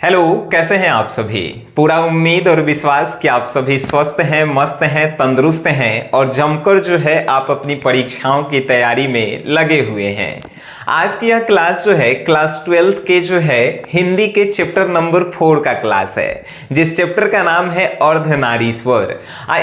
Hello, कैसे हैं आप सभी। पूरा उम्मीद और विश्वास कि आप सभी स्वस्थ हैं, मस्त हैं, तंदुरुस्त हैं और जमकर जो है आप अपनी परीक्षाओं की तैयारी में लगे हुए हैं। आज की यह क्लास जो है क्लास 12 के जो है हिंदी के चैप्टर नंबर 4 का क्लास है, जिस चैप्टर का नाम है अर्धनारीश्वर।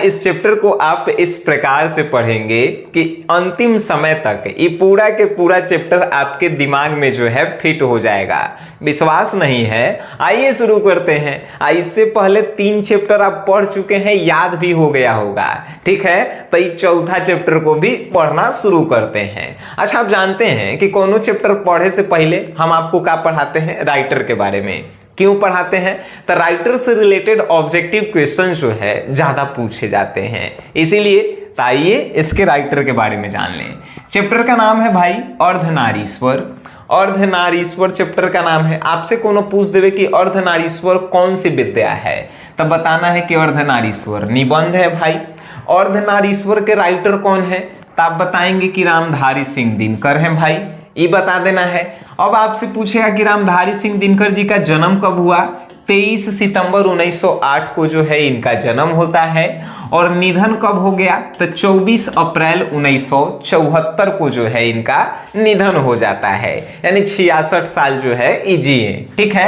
इस चैप्टर को आप इस प्रकार से पढ़ेंगे कि अंतिम समय तक ये पूरा के पूरा चैप्टर आपके दिमाग में जो है फिट हो जाएगा। विश्वास नहीं है? आइए शुरू करते हैं। इससे पहले 3 चैप्टर आप पढ़ चुके हैं, याद भी हो गया होगा, ठीक है। तो इस चौथा चैप्टर को भी पढ़ना शुरू करते हैं। अच्छा, आप जानते हैं कि कोनो चैप्टर पढ़े से पहले हम आपको क्या पढ़ाते हैं? राइटर के बारे में। क्यों पढ़ाते हैं? तो राइटर से रिलेटेड ऑब्जेक्टिव क्वेश्चन जो है ज्यादा पूछे जाते हैं, इसीलिए आइए इसके राइटर के बारे में जान लें। चैप्टर का नाम है भाई अर्धनारीश्वर। अर्धनारीश्वर चैप्टर का नाम है। आपसे कोनो पूछ देवे कि अर्धनारीश्वर कौन सी विद्या है, तब बताना है कि अर्धनारीश्वर निबंध है भाई। अर्धनारीश्वर के राइटर कौन है, तो आप बताएंगे कि रामधारी सिंह दिनकर हैं भाई, ये बता देना है। अब आपसे पूछेगा कि रामधारी सिंह दिनकर जी का जन्म कब हुआ? 23 सितंबर 1908 को जो है इनका जन्म होता है। और निधन कब हो गया? तो 24 अप्रैल 1974 को जो है इनका निधन हो जाता है, यानी 66 साल जो है ये जिए, ठीक है।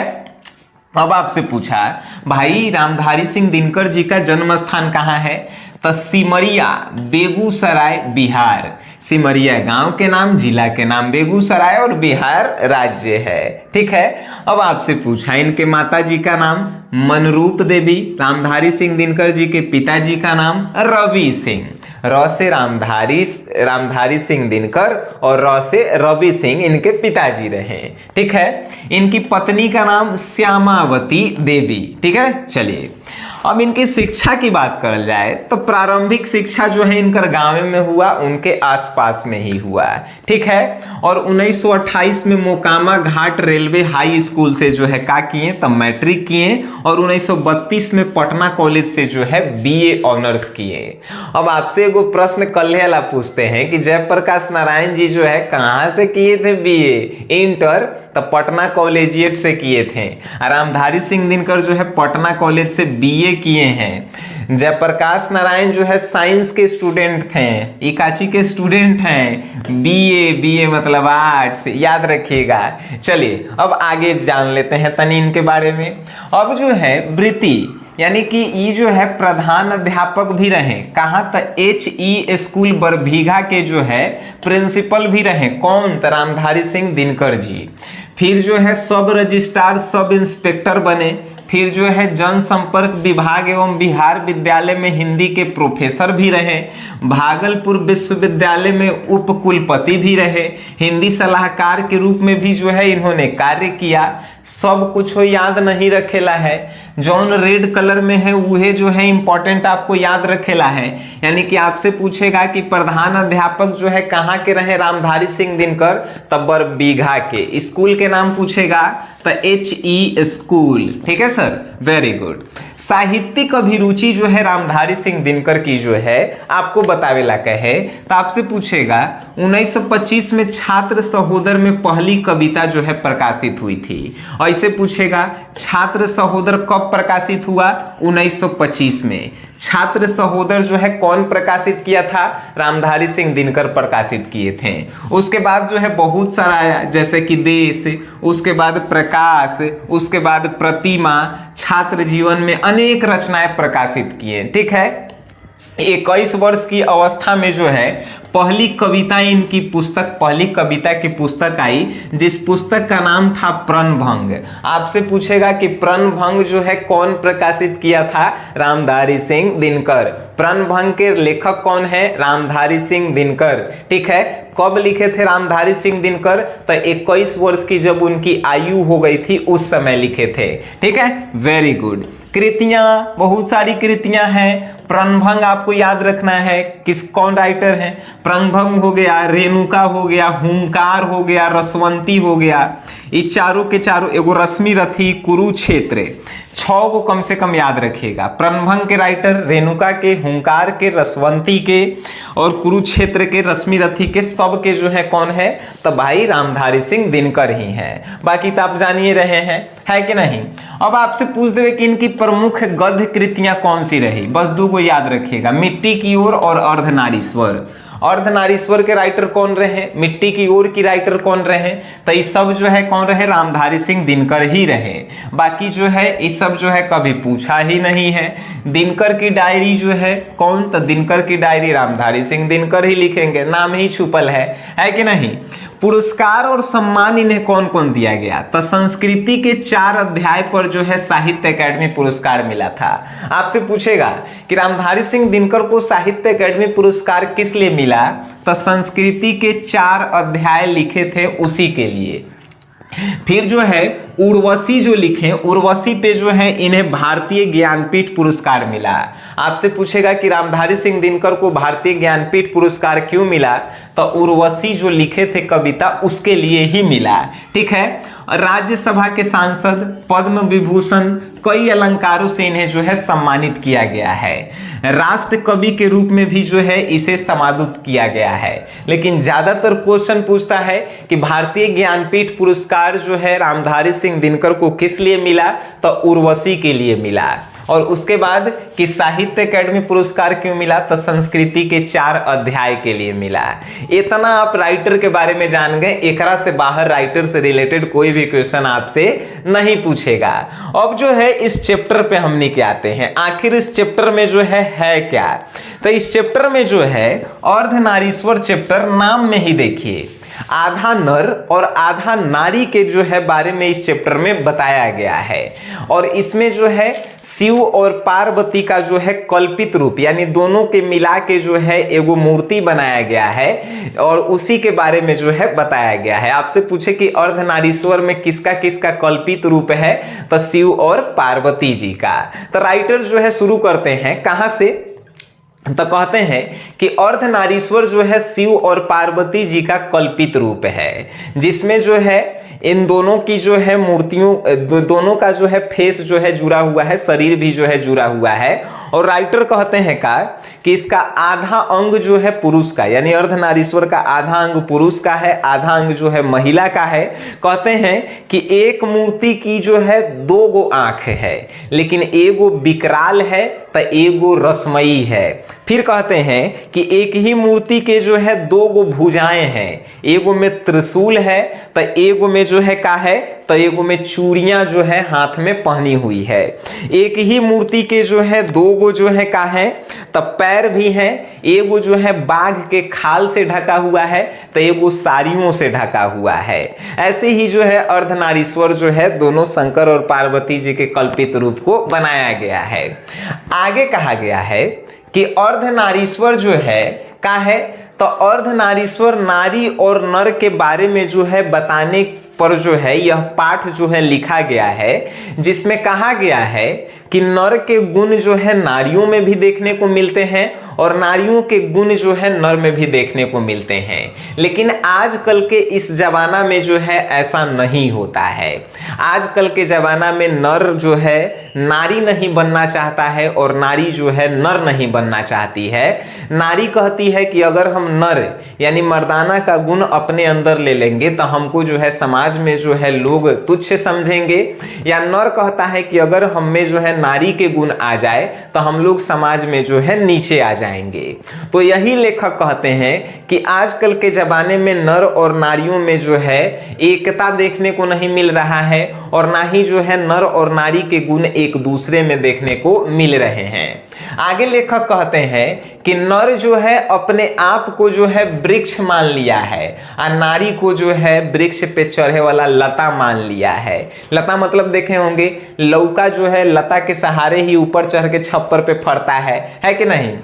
अब आपसे पूछा भाई रामधारी सिंह दिनकर जी का जन्म स्थान कहाँ है? तो सिमरिया, बेगूसराय, बिहार। सिमरिया गांव के नाम, जिला के नाम बेगूसराय और बिहार राज्य है, ठीक है। अब आपसे पूछा इनके माता जी का नाम मनरूप देवी, रामधारी सिंह दिनकर जी के पिताजी का नाम रवि सिंह। र से रामधारी सिंह दिनकर और र से रवि सिंह इनके पिताजी रहे, ठीक है। इनकी पत्नी का नाम श्यामावती देवी, ठीक है। चलिए अब इनकी शिक्षा की बात करल जाए तो प्रारंभिक शिक्षा जो है इनकर गांव में हुआ, उनके आसपास में ही हुआ, ठीक है। और 1928 में मोकामा घाट रेलवे हाई स्कूल से जो है का किए, तब मैट्रिक किए। और 1932 में पटना कॉलेज से जो है बीए ऑनर्स किए। अब आपसे एगो प्रश्न कल्हेला पूछते हैं कि जयप्रकाश नारायण जी जो है कहाँ से किए थे बीए? इंटर, तब पटना कॉलेजिएट से किए थे। रामधारी सिंह दिनकर जो है पटना कॉलेज से बीए किए हैं। जयप्रकाश नारायण जो है साइंस के स्टूडेंट थे, इकाची के स्टूडेंट हैं। बीए मतलब आर्ट्स, याद रखिएगा। चलिए अब आगे जान लेते हैं तनी इनके बारे में। अब जो है वृत्ति, यानी कि ये जो है प्रधान अध्यापक भी रहे। कहाँ? तो HE स्कूल बरभीघा के जो है प्रिंसिपल भी रहे। कौन? तो रामधारी सिंह दिनकर जी। फिर जो है सब रजिस्ट्रार, सब इंस्पेक्टर बने। फिर जो है जनसंपर्क विभाग एवं बिहार विद्यालय में हिंदी के प्रोफेसर भी रहे। भागलपुर विश्वविद्यालय में उप कुलपति भी रहे। हिंदी सलाहकार के रूप में भी जो है इन्होंने कार्य किया। सब कुछ हो याद नहीं रखेला है, जौन रेड कलर में है वह जो है इंपॉर्टेंट आपको याद रखेला है। यानी कि आपसे पूछेगा कि प्रधान अध्यापक जो है कहाँ के रहे रामधारी सिंह दिनकर? तब बरबीघा के। स्कूल के नाम पूछेगा तो HE स्कूल, ठीक है सर, वेरी गुड। साहित्यिक अभिरुचि जो है रामधारी सिंह दिनकर की जो है आपको बतावेला कहे, तो आपसे पूछेगा 1925 में छात्र सहोदर में पहली कविता जो है प्रकाशित हुई थी। ऐसे पूछेगा छात्र सहोदर कब प्रकाशित हुआ? 1925 में। छात्र सहोदर जो है कौन प्रकाशित किया था? रामधारी सिंह दिनकर प्रकाशित किए थे। उसके बाद जो है बहुत सारा आया, जैसे कि देश, उसके बाद प्रकाश, उसके बाद प्रतिमा, छात्र जीवन में अनेक रचनाएं प्रकाशित किए, ठीक है। 21 वर्ष की अवस्था में जो है पहली कविता इनकी पुस्तक, पहली कविता की पुस्तक आई, जिस पुस्तक का नाम था प्रणभंग। आपसे पूछेगा कि प्रणभंग जो है कौन प्रकाशित किया था? रामधारी सिंह दिनकर। प्रणभंग के लेखक कौन है? रामधारी सिंह दिनकर, ठीक है। कब लिखे थे रामधारी सिंह दिनकर? तो 21 वर्ष की जब उनकी आयु हो गई थी उस समय लिखे थे, ठीक है, वेरी गुड। कृतियां, बहुत सारी कृतियां हैं। प्रणभंग आपको याद रखना है, कौन राइटर हैं? प्रंभंग हो गया, रेणुका हो गया, हुंकार हो गया, रसवंती हो गया, ये चारों के चारों, एगो रश्मि रथी, कुरुक्षेत्र, 6 को कम से कम याद रखिएगा। प्रंभंग के राइटर, रेणुका के, हुंकार के, रसवंती के और कुरुक्षेत्र के, रश्मि रथी के, सब के जो है कौन है, तो भाई रामधारी सिंह दिनकर ही हैं। बाकी तो आप जानिए रहे हैं, है कि नहीं। अब आपसे पूछ देवे कि इनकी प्रमुख गद्य कृतियां कौन सी रही, बस 2 को याद रखिएगा, मिट्टी की ओर और अर्धनारीश्वर। अर्धनारीश्वर के राइटर कौन रहे, मिट्टी की ओर की राइटर कौन रहे, तो ये सब जो है कौन रहे, रामधारी सिंह दिनकर ही रहे। बाकी जो है ये सब जो है कभी पूछा ही नहीं है। दिनकर की डायरी जो है कौन, तो दिनकर की डायरी रामधारी सिंह दिनकर ही लिखेंगे, नाम ही छुपल है कि नहीं। पुरस्कार और सम्मान इन्हें कौन कौन दिया गया, तो संस्कृति के 4 अध्याय पर जो है साहित्य अकादमी पुरस्कार मिला था। आपसे पूछेगा कि रामधारी सिंह दिनकर को साहित्य अकादमी पुरस्कार किस लिए मिला, तो संस्कृति के 4 अध्याय लिखे थे उसी के लिए। फिर जो है उर्वशी जो लिखे, उर्वशी पे जो है इन्हें भारतीय ज्ञानपीठ पुरस्कार मिला। आपसे पूछेगा कि रामधारी सिंह दिनकर को भारतीय ज्ञानपीठ पुरस्कार क्यों मिला, तो उर्वशी जो लिखे थे कविता उसके लिए ही मिला। ठीक है, राज्यसभा के सांसद, पद्म विभूषण, कई अलंकारों से इन्हें जो है सम्मानित किया गया है। राष्ट्र कवि के रूप में भी जो है इसे समादूत किया गया है। लेकिन ज्यादातर क्वेश्चन पूछता है कि भारतीय ज्ञानपीठ पुरस्कार जो है रामधारी सिंह दिनकर को किस लिए मिला, तो उर्वशी के लिए मिला। और उसके बाद कि साहित्य अकादमी पुरस्कार क्यों मिला, तो संस्कृति के 4 अध्याय के लिए मिला। इतना आप राइटर के बारे में जान गए, एकरा से बाहर राइटर से रिलेटेड कोई भी क्वेश्चन आपसे नहीं पूछेगा। अब जो है इस चैप्टर पे हमने क्या आते हैं, आखिर इस चैप्टर में जो है क्या, तो इस चैप्टर में जो है अर्धनारीश्वर चैप्टर, नाम में ही देखिए आधा नर और आधा नारी के जो है बारे में इस चैप्टर में बताया गया है। और इसमें जो है शिव और पार्वती का जो है कल्पित रूप, यानी दोनों के मिला के जो है एगो मूर्ति बनाया गया है और उसी के बारे में जो है बताया गया है। आपसे पूछे कि अर्धनारीश्वर में किसका किसका कल्पित रूप है, तो शिव और पार्वती जी का। तो राइटर जो है शुरू करते हैं कहां से, तो कहते हैं कि अर्धनारीश्वर जो है शिव और पार्वती जी का कल्पित रूप है, जिसमें जो है इन दोनों की जो है मूर्तियों, दोनों का जो है फेस जो है जुड़ा हुआ है, शरीर भी जो है जुड़ा हुआ है। और राइटर कहते हैं कि इसका आधा अंग जो है पुरुष का, यानी अर्धनारीश्वर का आधा अंग पुरुष का है, आधा अंग जो है महिला का है। कहते हैं कि एक मूर्ति की जो है 2 गो आंख है, लेकिन एगो विकराल है तो एगो रसमयी है। फिर कहते हैं कि एक ही मूर्ति के जो है 2 गो भुजाएं हैं, एगो में त्रिशूल है तो एगो में जो है का है, तो एगो में चूड़ियां जो है हाथ में पहनी हुई है। एक ही मूर्ति के जो है 2 गो जो है का है, तो पैर भी हैं, एगो जो है बाघ के खाल से ढका हुआ है तो एगो साड़ियों से ढका हुआ है। ऐसे ही जो है अर्धनारीश्वर जो है दोनों शंकर और पार्वती जी के कल्पित रूप को बनाया गया है। आगे कहा गया है कि अर्धनारीश्वर जो है का है, तो अर्धनारीश्वर नारी और नर के बारे में जो है बताने पर जो है यह पाठ जो है लिखा गया है, जिसमें कहा गया है कि नर के गुण जो है नारियों में भी देखने को मिलते हैं और नारियों के गुण जो है नर में भी देखने को मिलते हैं। लेकिन आजकल के इस जमाना में जो है ऐसा नहीं होता है। आजकल के जमाना में नर जो है नारी नहीं बनना चाहता है और नारी जो है नर नहीं बनना चाहती है। नारी कहती है कि अगर हम नर यानी मर्दाना का गुण अपने अंदर ले लेंगे तो हमको जो है समाज में जो है लोग तुच्छ समझेंगे, या नर कहता है कि अगर हम में जो है नारी के गुण आ जाए तो हम लोग समाज में जो है नीचे आ जाएंगे। तो यही लेखक कहते हैं कि आजकल के जमाने में नर और नारियों में जो है एकता देखने को नहीं मिल रहा है और ना ही जो है नर और नारी के गुण एक दूसरे में देखने को मिल रहे हैं। आगे लेखक कहते हैं कि नर जो है अपने आप को जो है वृक्ष मान लिया है और नारी को जो है वृक्ष पे चढ़े वाला लता मान लिया है। लता मतलब देखे होंगे, लौका जो है लता के सहारे ही ऊपर चढ़ के छप्पर पे फरता है कि नहीं।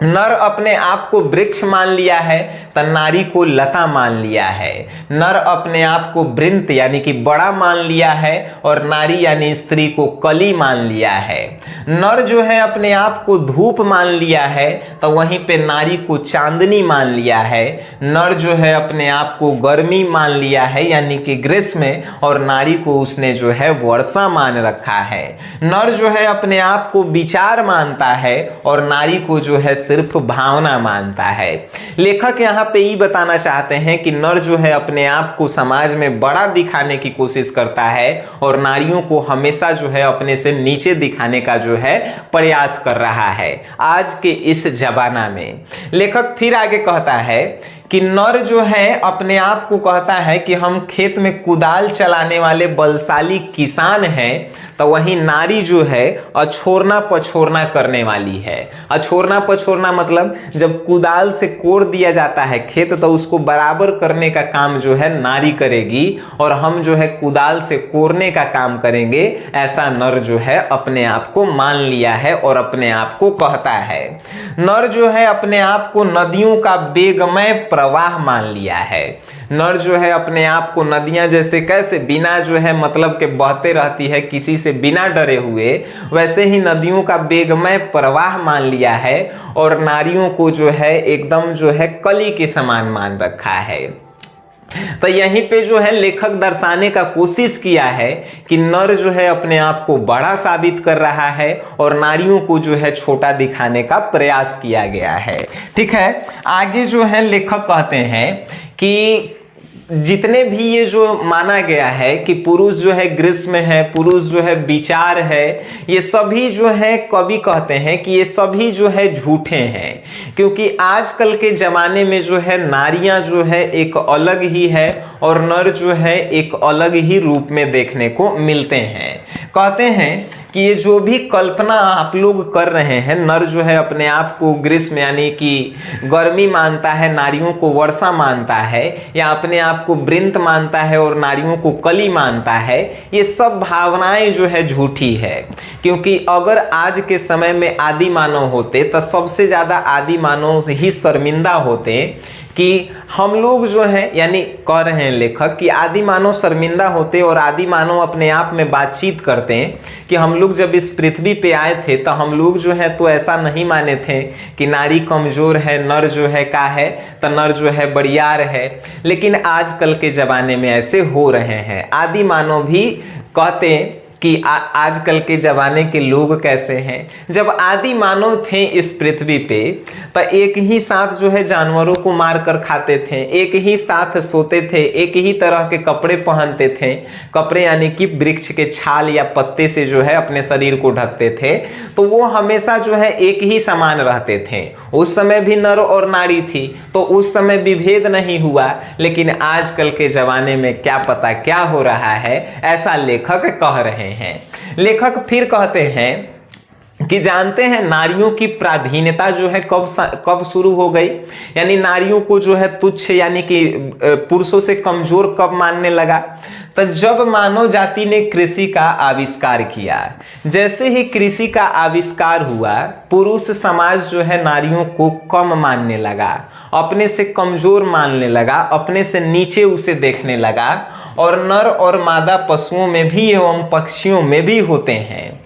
नर अपने आप को वृक्ष मान लिया है तो नारी को लता मान लिया है। नर अपने आप को वृंत यानी कि बड़ा मान लिया है और नारी यानी स्त्री को कली मान लिया है। नर जो है अपने आप को धूप मान लिया है तो वहीं पे नारी को चांदनी मान लिया है। नर जो है अपने आप को गर्मी मान लिया है यानी कि ग्रीष्म और नारी को उसने जो है वर्षा मान रखा है। नर जो है अपने आप को विचार मानता है और नारी को जो है सिर्फ भावना मानता है। लेखक यहाँ पे ये बताना चाहते हैं कि नर जो है अपने आप को समाज में बड़ा दिखाने की कोशिश करता है और नारियों को हमेशा जो है अपने से नीचे दिखाने का जो है प्रयास कर रहा है आज के इस जमाना में। लेखक फिर आगे कहता है कि नर जो है अपने आप को कहता है कि हम खेत में कुदाल चलाने वाले बलशाली किसान हैं, तो वहीं नारी जो है अछोरना पछोरना करने वाली है। अछोरना पछोरना मतलब जब कुदाल से कोड़ दिया जाता है खेत तो उसको बराबर करने का काम जो है नारी करेगी और हम जो है कुदाल से कोड़ने का काम करेंगे, ऐसा नर जो है अपने आप को मान लिया है और अपने आप को कहता है। नर जो है अपने आप को नदियों का वेगमय प्रवाह मान लिया है। नर जो है अपने आप को नदियां जैसे कैसे बिना जो है मतलब के बहते रहती है किसी से बिना डरे हुए, वैसे ही नदियों का वेगमय प्रवाह मान लिया है और नारियों को जो है एकदम जो है कली के समान मान रखा है। तो यहीं पे जो है लेखक दर्शाने का कोशिश किया है कि नर जो है अपने आप को बड़ा साबित कर रहा है और नारियों को जो है छोटा दिखाने का प्रयास किया गया है। ठीक है, आगे जो है लेखक कहते हैं कि जितने भी ये जो माना गया है कि पुरुष जो है ग्रीष्म है, पुरुष जो है विचार है, ये सभी जो है कवि कहते हैं कि ये सभी जो है झूठे हैं, क्योंकि आजकल के ज़माने में जो है नारियां जो है एक अलग ही है और नर जो है एक अलग ही रूप में देखने को मिलते हैं। कहते हैं कि ये जो भी कल्पना आप लोग कर रहे हैं, नर जो है अपने आप को ग्रीष्म यानी कि गर्मी मानता है, नारियों को वर्षा मानता है, या अपने आप को वृंत मानता है और नारियों को कली मानता है, ये सब भावनाएं जो है झूठी है। क्योंकि अगर आज के समय में आदि मानव होते तो सबसे ज़्यादा आदि मानव ही शर्मिंदा होते कि हम लोग जो हैं, यानी कह रहे हैं लेखक कि आदि मानव शर्मिंदा होते और आदि मानव अपने आप में बातचीत करते हैं कि हम लोग जब इस पृथ्वी पे आए थे तो हम लोग जो है तो ऐसा नहीं माने थे कि नारी कमज़ोर है, नर जो है का है तो नर जो है बड़ियार है। लेकिन आजकल के ज़माने में ऐसे हो रहे हैं। आदि मानव भी कहते हैं कि आजकल के ज़माने के लोग कैसे हैं। जब आदि मानव थे इस पृथ्वी पे तो एक ही साथ जो है जानवरों को मार कर खाते थे, एक ही साथ सोते थे, एक ही तरह के कपड़े पहनते थे। कपड़े यानी कि वृक्ष के छाल या पत्ते से जो है अपने शरीर को ढकते थे, तो वो हमेशा जो है एक ही समान रहते थे। उस समय भी नर और नारी थी तो उस समय विभेद नहीं हुआ। लेकिन आजकल के ज़माने में क्या पता क्या हो रहा है, ऐसा लेखक कह रहे हैं। लेखक फिर कहते हैं कि जानते हैं नारियों की प्राधीनता जो है कब शुरू हो गई, यानी नारियों को जो है तुच्छ यानी कि पुरुषों से कमजोर कब मानने लगा, तो जब मानव जाति ने कृषि का आविष्कार किया। जैसे ही कृषि का आविष्कार हुआ, पुरुष समाज जो है नारियों को कम मानने लगा, अपने से कमजोर मानने लगा, अपने से नीचे उसे देखने लगा। और नर और मादा पशुओं में भी एवं पक्षियों में भी होते हैं।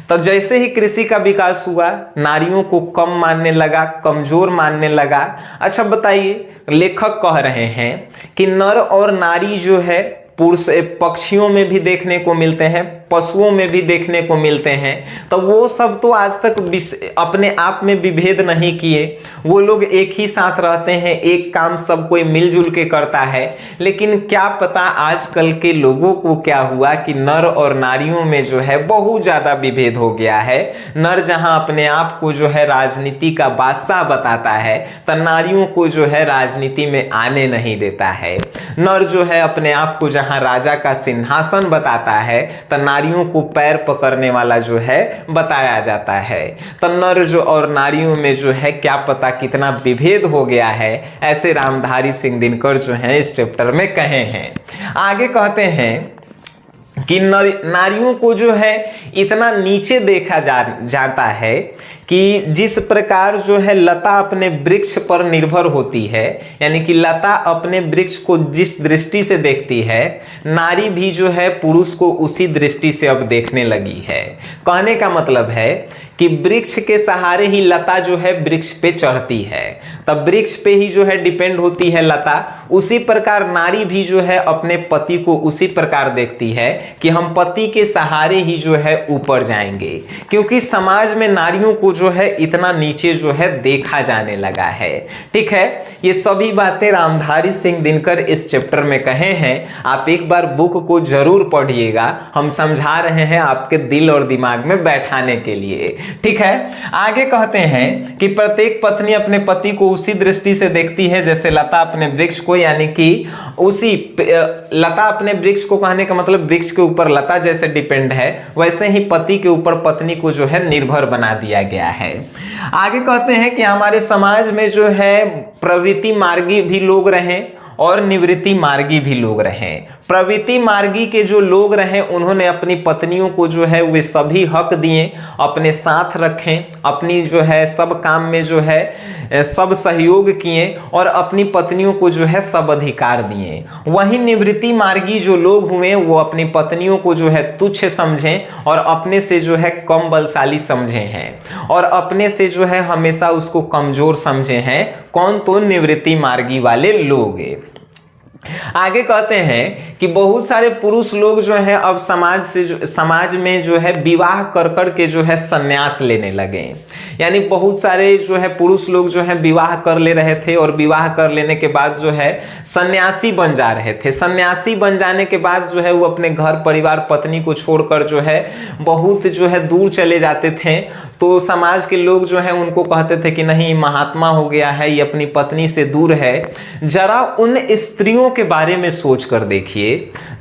तो जैसे ही कृषि का विकास हुआ, नारियों को कम मानने लगा, कमजोर मानने लगा। अच्छा बताइए, लेखक कह रहे हैं कि नर और नारी जो है पुरुष पक्षियों में भी देखने को मिलते हैं, पशुओं में भी देखने को मिलते हैं। तो वो सब तो आज तक अपने आप में विभेद नहीं किए, वो लोग एक ही साथ रहते हैं, एक काम सब कोई मिलजुल के करता है। लेकिन क्या पता आजकल के लोगों को क्या हुआ कि नर और नारियों में जो है बहुत ज़्यादा विभेद हो गया है। नर जहां अपने आप को जो है राजनीति का बादशाह बताता है तो नारियों को जो है राजनीति में आने नहीं देता है। नर जो है अपने आप को जहां राजा का सिंहासन बताता है तो नारियों को पैर पकड़ने वाला जो है बताया जाता है। तो नर जो और नारियों में जो है क्या पता कितना विभेद हो गया है, ऐसे रामधारी सिंह दिनकर जो है इस चैप्टर में कहे हैं। आगे कहते हैं कि नारियों को जो है इतना नीचे देखा जाता है कि जिस प्रकार जो है लता अपने वृक्ष पर निर्भर होती है, यानी कि लता अपने वृक्ष को जिस दृष्टि से देखती है, नारी भी जो है पुरुष को उसी दृष्टि से अब देखने लगी है। कहने का मतलब है कि वृक्ष के सहारे ही लता जो है वृक्ष पे चढ़ती है, तब वृक्ष पे ही जो है डिपेंड होती है लता। उसी प्रकार नारी भी जो है अपने पति को उसी प्रकार देखती है कि हम पति के सहारे ही जो है ऊपर जाएंगे, क्योंकि समाज में नारियों को जो है इतना नीचे जो है देखा जाने लगा है। ठीक है, ये सभी बातें रामधारी सिंह दिनकर इस चैप्टर में कहे हैं। आप एक बार बुक को जरूर पढ़िएगा, हम समझा रहे हैं आपके दिल और दिमाग में बैठाने के लिए। ठीक है, आगे कहते हैं कि प्रत्येक पत्नी अपने पति को उसी दृष्टि से देखती है जैसे लता अपने वृक्ष को, यानी कि उसी लता अपने वृक्ष को, कहने का मतलब वृक्ष के ऊपर लता जैसे डिपेंड है, वैसे ही पति के ऊपर पत्नी को जो है निर्भर बना दिया गया है। आगे कहते हैं कि हमारे समाज में जो है प्रवृत्ति मार्गी भी लोग रहें और निवृत्ति मार्गी भी लोग रहें। प्रवृत्ति मार्गी के जो लोग रहे उन्होंने अपनी पत्नियों को जो है वे सभी हक दिए, अपने साथ रखें, अपनी जो है सब काम में जो है सब सहयोग किए और अपनी पत्नियों को जो है सब अधिकार दिए। वहीं निवृत्ति मार्गी जो लोग हुए वो अपनी पत्नियों को जो है तुच्छ समझें और अपने से जो है कम बलशाली समझे हैं और अपने से जो है हमेशा उसको कमजोर समझे हैं। कौन? तो निवृत्ति मार्गी वाले लोग। आगे कहते हैं कि बहुत सारे पुरुष लोग जो है अब समाज में जो है विवाह कर के जो है संन्यास लेने लगे। यानी बहुत सारे जो है पुरुष लोग जो है विवाह कर ले रहे थे और विवाह कर लेने के बाद जो है सन्यासी बन जा रहे थे। सन्यासी बन जाने के बाद जो है वो अपने घर परिवार पत्नी को छोड़कर जो है बहुत जो है दूर चले जाते थे। तो समाज के लोग जो है उनको कहते थे कि नहीं, महात्मा हो गया है, ये अपनी पत्नी से दूर है। जरा उन स्त्रियों के बारे में सोच कर देखिए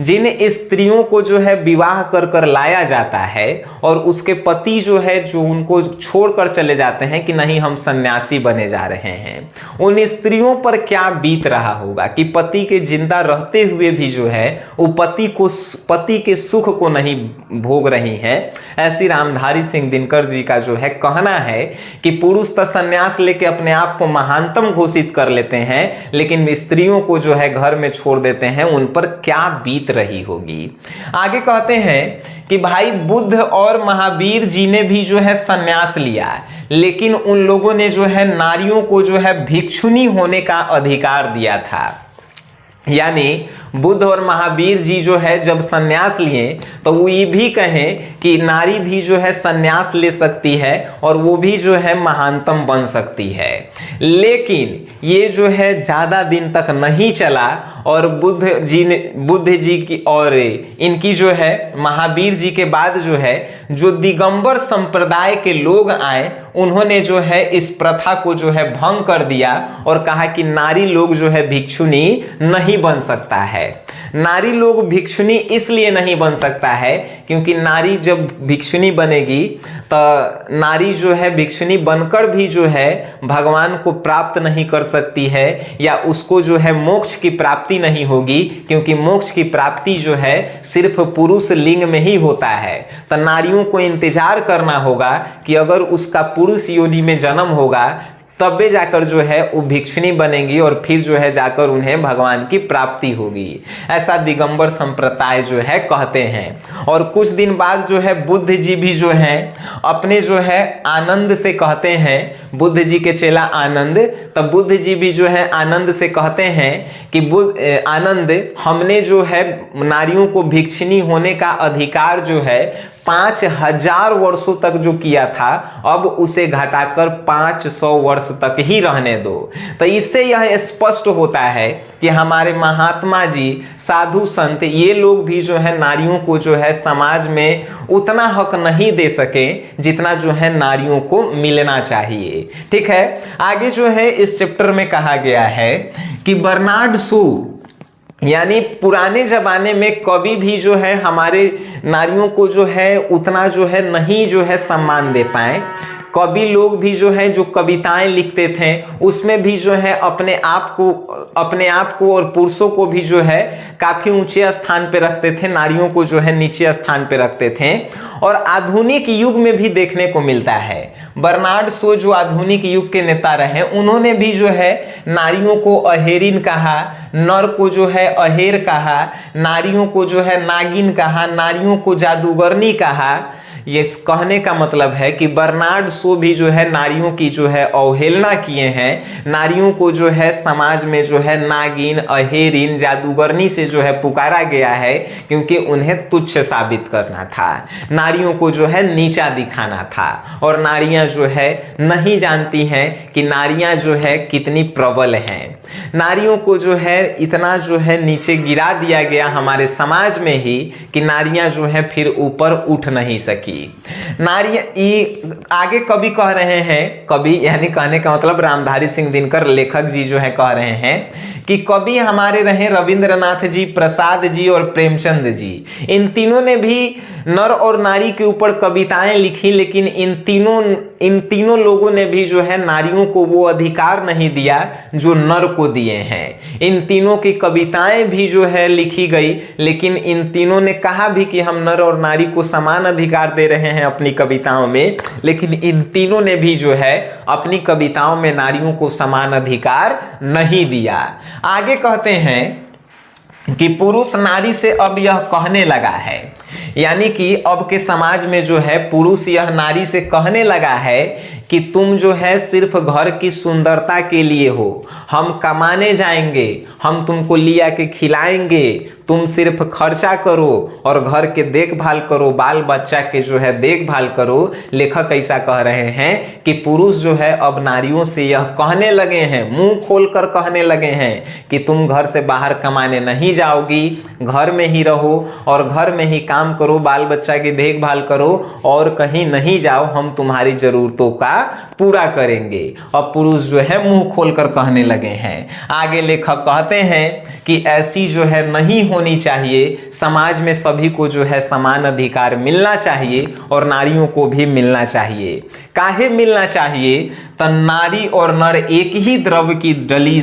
जिन स्त्रियों को जो है विवाह कर लाया जाता है और उसके पति जो है जो उनको छोड़कर चले जाते हैं कि नहीं हम सन्यासी बने जा रहे हैं। उन स्त्रियों पर क्या बीत रहा होगा कि पति के जिंदा रहते हुए भी जो है वो पति के सुख को नहीं भोग रही हैं। ऐसी रामधारी सिंह दिनकर जी का जो है कहना है कि पुरुष तो सन्यास लेके अपने आप को महानतम घोषित कर लेते हैं, लेकिन स्त्रियों को जो है घर में छोड़ देते हैं, उन पर क्या बीत रही होगी। आगे कहते हैं कि भाई बुद्ध और महावीर जी ने भी जो है सन्यास लिया, लेकिन उन लोगों ने जो है नारियों को जो है भिक्षुनी होने का अधिकार दिया था। यानी बुद्ध और महावीर जी जो है जब सन्यास लिए तो वो ये भी कहें कि नारी भी जो है सन्यास ले सकती है और वो भी जो है महानतम बन सकती है। लेकिन ये जो है ज़्यादा दिन तक नहीं चला और बुद्ध जी की और इनकी जो है महावीर जी के बाद जो है जो दिगंबर संप्रदाय के लोग आए उन्होंने जो है इस प्रथा को जो है भंग कर दिया और कहा कि नारी लोग जो है भिक्षुनी नहीं बन सकता है। नारी लोग भिक्षुनी इसलिए नहीं बन सकता है क्योंकि नारी जब भिक्षुनी बनेगी तो नारी जो है भिक्षुनी बनकर भी जो है भगवान को प्राप्त नहीं कर सकती है या उसको जो है मोक्ष की प्राप्ति नहीं होगी, क्योंकि मोक्ष की प्राप्ति जो है सिर्फ पुरुष लिंग में ही होता है। तो नारियों को इंतजार करना होगा कि अगर उसका पुरुष योनि में जन्म होगा तबे जाकर जो है वो भिक्षुनी बनेंगी और फिर जो है जाकर उन्हें भगवान की प्राप्ति होगी। ऐसा दिगंबर संप्रदाय जो है कहते हैं। और कुछ दिन बाद जो है बुद्ध जी भी जो है अपने जो है आनंद से कहते हैं, बुद्ध जी के चेला आनंद, तब बुद्ध जी भी जो है आनंद से कहते हैं कि आनंद, हमने जो है नारियों को भिक्षुनी होने का अधिकार जो है 5000 वर्षों तक जो किया था अब उसे घटाकर 500 वर्ष तक ही रहने दो। तो इससे यह स्पष्ट होता है कि हमारे महात्मा जी, साधु संत, ये लोग भी जो है नारियों को जो है समाज में उतना हक नहीं दे सके जितना जो है नारियों को मिलना चाहिए। ठीक है, आगे जो है इस चैप्टर में कहा गया है कि बर्नार्ड शॉ यानी पुराने जमाने में कभी भी जो है हमारे नारियों को जो है उतना जो है नहीं जो है सम्मान दे पाए। कवि लोग भी जो है जो कविताएं लिखते थे उसमें भी जो है अपने आप को और पुरुषों को भी जो है काफी ऊंचे स्थान पे रखते थे, नारियों को जो है नीचे स्थान पे रखते थे। और आधुनिक युग में भी देखने को मिलता है, बर्नार्ड शो जो आधुनिक युग के नेता रहे उन्होंने भी जो है नारियों को अहेरिन कहा, नर को जो है अहेर कहा, नारियों को जो है नागिन कहा, नारियों को जादूगरनी कहा। ये कहने का मतलब है कि बर्नार्ड शो भी जो है नारियों की जो है अवहेलना किए हैं, नारियों को जो है समाज में जो है नागिन, अहेरिन, जादूगरनी से जो है पुकारा गया है क्योंकि उन्हें तुच्छ साबित करना था, नारियों को जो है नीचा दिखाना था। और नारियां जो है नहीं जानती हैं कि नारियां जो है कितनी प्रबल हैं, नारियों को जो है इतना जो है नीचे गिरा दिया गया हमारे समाज में ही कि नारियां जो है फिर ऊपर उठ नहीं सकी। नारियां आगे कवि कह रहे हैं, कवि यानी कहने का मतलब रामधारी सिंह दिनकर लेखक जी जो है कह रहे हैं कि कवि हमारे रहे रविंद्रनाथ जी, प्रसाद जी और प्रेमचंद जी। इन तीनों ने भी नर और नारी के ऊपर कविताएं लिखी, लेकिन इन तीनों लोगों ने भी जो है नारियों को वो अधिकार नहीं दिया जो नर को दिए हैं। इन तीनों की कविताएं भी जो है लिखी गई, लेकिन इन तीनों ने कहा भी कि हम नर और नारी को समान अधिकार दे रहे हैं अपनी कविताओं में, लेकिन इन तीनों ने भी जो है अपनी कविताओं में नारियों को समान अधिकार नहीं दिया। आगे कहते हैं कि पुरुष नारी से अब यह कहने लगा है, यानी कि अब के समाज में जो है पुरुष यह नारी से कहने लगा है कि तुम जो है सिर्फ घर की सुंदरता के लिए हो, हम कमाने जाएंगे, हम तुमको लिया के खिलाएंगे, तुम सिर्फ खर्चा करो और घर के देखभाल करो, बाल बच्चा के जो है देखभाल करो। लेखक ऐसा कह रहे हैं कि पुरुष जो है अब नारियों से यह कहने लगे हैं, मुंह खोलकर कहने लगे हैं कि तुम घर से बाहर कमाने नहीं जाओगी, घर में ही रहो और घर में ही काम करो, बाल बच्चा की देखभाल करो और कहीं नहीं जाओ, हम तुम्हारी जरूरतों का पूरा करेंगे। अब पुरुष जो है मुंह खोलकर कहने लगे हैं। आगे लेखक कहते हैं कि ऐसी जो है नहीं होनी चाहिए, समाज में सभी को जो है समान अधिकार मिलना चाहिए और नारियों को भी मिलना चाहिए। काहे मिलना चाहिए? तो नारी और नर एक ही द्रव्य की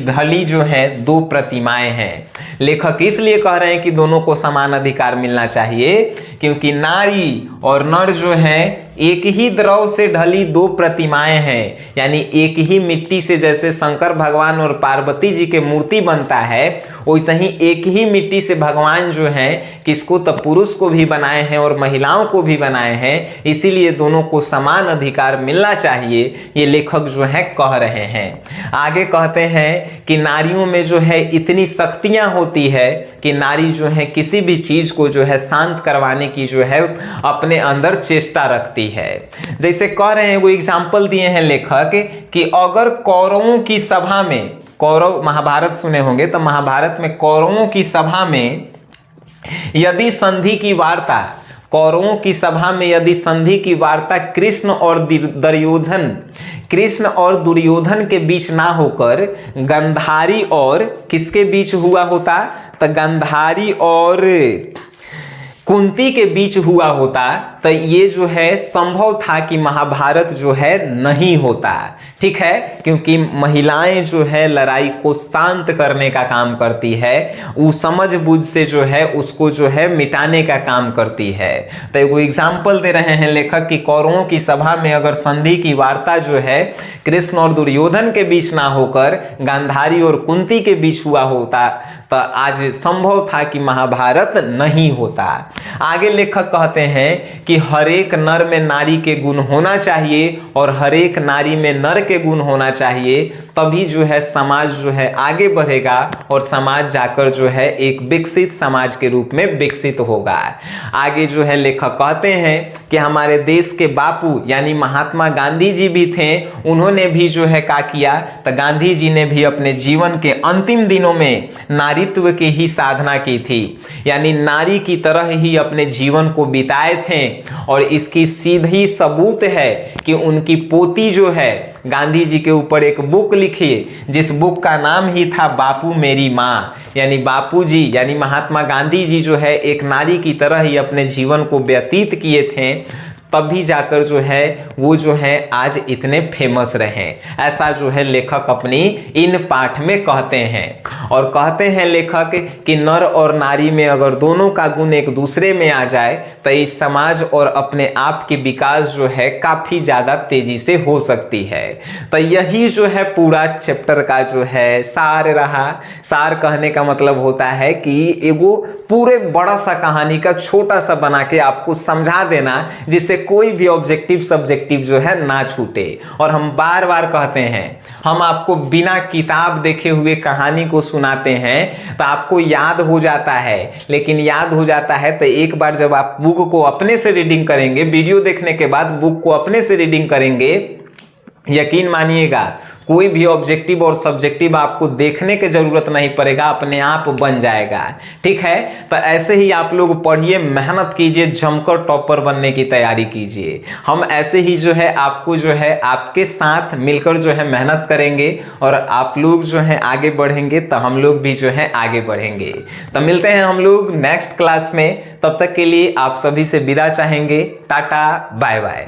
ढली जो है दो प्रतिमाएं हैं। लेखक इसलिए कह रहे हैं कि दोनों को समान अधिकार मिलना चाहिए क्योंकि नारी और नर जो है एक ही द्रव से ढली दो प्रतिमाएं हैं, यानी एक ही मिट्टी से जैसे शंकर भगवान और पार्वती जी के मूर्ति बनता है, वैसे ही एक ही मिट्टी से भगवान जो है किसको तो पुरुष को भी बनाए हैं और महिलाओं को भी बनाए हैं, इसीलिए दोनों को समान अधिकार मिलना चाहिए, ये लेखक जो है कह रहे हैं। आगे कहते हैं कि नारियों में जो है इतनी शक्तियां होती है कि नारी जो है किसी भी चीज को जो है शांत करवाने की जो है अपने अंदर चेष्टा रखती है। जैसे कह रहे हैं, वो एग्जाम्पल दिए हैं लेखक कि अगर कौरवों की सभा में, कौरव महाभारत सुने होंगे तो महाभारत में कौरवों की सभा में यदि संधि की वार्ता, कौरवों की सभा में यदि संधि की वार्ता कृष्ण और दुर्योधन के बीच ना होकर गंधारी और किसके बीच हुआ होता, तो गंधारी और कुंती के बीच हुआ होता, तो ये जो है संभव था कि महाभारत जो है नहीं होता। ठीक है, क्योंकि महिलाएं जो है लड़ाई को शांत करने का काम करती है, वो समझ बूझ से जो है उसको जो है मिटाने का काम करती है। तो एक एग्जाम्पल दे रहे हैं लेखक कि कौरवों की सभा में अगर संधि की वार्ता जो है कृष्ण और दुर्योधन के बीच ना होकर गांधारी और कुंती के बीच हुआ होता तो आज संभव था कि महाभारत नहीं होता। आगे लेखक कहते हैं कि हर एक नर में नारी के गुण होना चाहिए और हर एक नारी में नर के गुण होना चाहिए, तभी जो है समाज जो है आगे बढ़ेगा और समाज जाकर जो है एक विकसित समाज के रूप में विकसित होगा। आगे जो है लेखक कहते हैं कि हमारे देश के बापू यानी महात्मा गांधी जी भी थे, उन्होंने भी जो है क्या किया, तो गांधी जी ने भी अपने जीवन के अंतिम दिनों में नारीत्व की ही साधना की थी, यानी नारी की तरह ही अपने जीवन को बिताए थे। और इसकी सीधी सबूत है कि उनकी पोती जो है गांधी जी के ऊपर एक बुक लिखी, जिस बुक का नाम ही था बापू मेरी माँ, यानी बापू जी यानी महात्मा गांधी जी जो है एक नारी की तरह ही अपने जीवन को व्यतीत किए थे, तभी जाकर जो है वो जो है आज इतने फेमस रहे। ऐसा जो है लेखक अपनी इन पाठ में कहते हैं। और कहते हैं लेखक कि नर और नारी में अगर दोनों का गुण एक दूसरे में आ जाए तो इस समाज और अपने आप की विकास जो है काफी ज्यादा तेजी से हो सकती है। तो यही जो है पूरा चैप्टर का जो है सार रहा। सार कहने का मतलब होता है कि एगो पूरे बड़ा सा कहानी का छोटा सा बना के आपको समझा देना, जिससे कोई भी ऑब्जेक्टिव सब्जेक्टिव जो है ना छूटे। और हम बार बार कहते हैं हम आपको बिना किताब देखे हुए कहानी को सुनाते हैं तो आपको याद हो जाता है, लेकिन याद हो जाता है तो एक बार जब आप बुक को अपने से रीडिंग करेंगे, वीडियो देखने के बाद बुक को अपने से रीडिंग करेंगे, यकीन मानिएगा कोई भी ऑब्जेक्टिव और सब्जेक्टिव आपको देखने की जरूरत नहीं पड़ेगा, अपने आप बन जाएगा। ठीक है, तो ऐसे ही आप लोग पढ़िए, मेहनत कीजिए, जमकर टॉपर बनने की तैयारी कीजिए। हम ऐसे ही जो है आपको जो है आपके साथ मिलकर जो है मेहनत करेंगे और आप लोग जो है आगे बढ़ेंगे तो हम लोग भी जो है आगे बढ़ेंगे। तो मिलते हैं हम लोग नेक्स्ट क्लास में, तब तक के लिए आप सभी से विदा चाहेंगे। टाटा बाय बाय।